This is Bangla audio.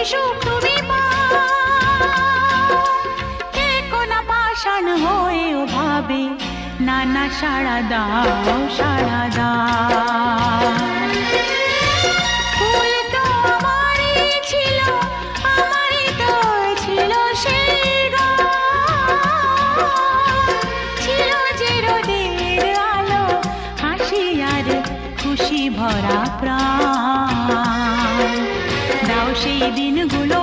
সুখ তুমি পাও। কে কোনা পাষাণ হয়েও ভাবে না না সাড়া দাও সাড়া দাও। ফুল তো আমারই ছিল, আমারই তো ছিল সেই গান। ছিল যে রোদের আলো, হাসি আর খুশি ভরা প্রাণ। দাও সেই দিনগুলো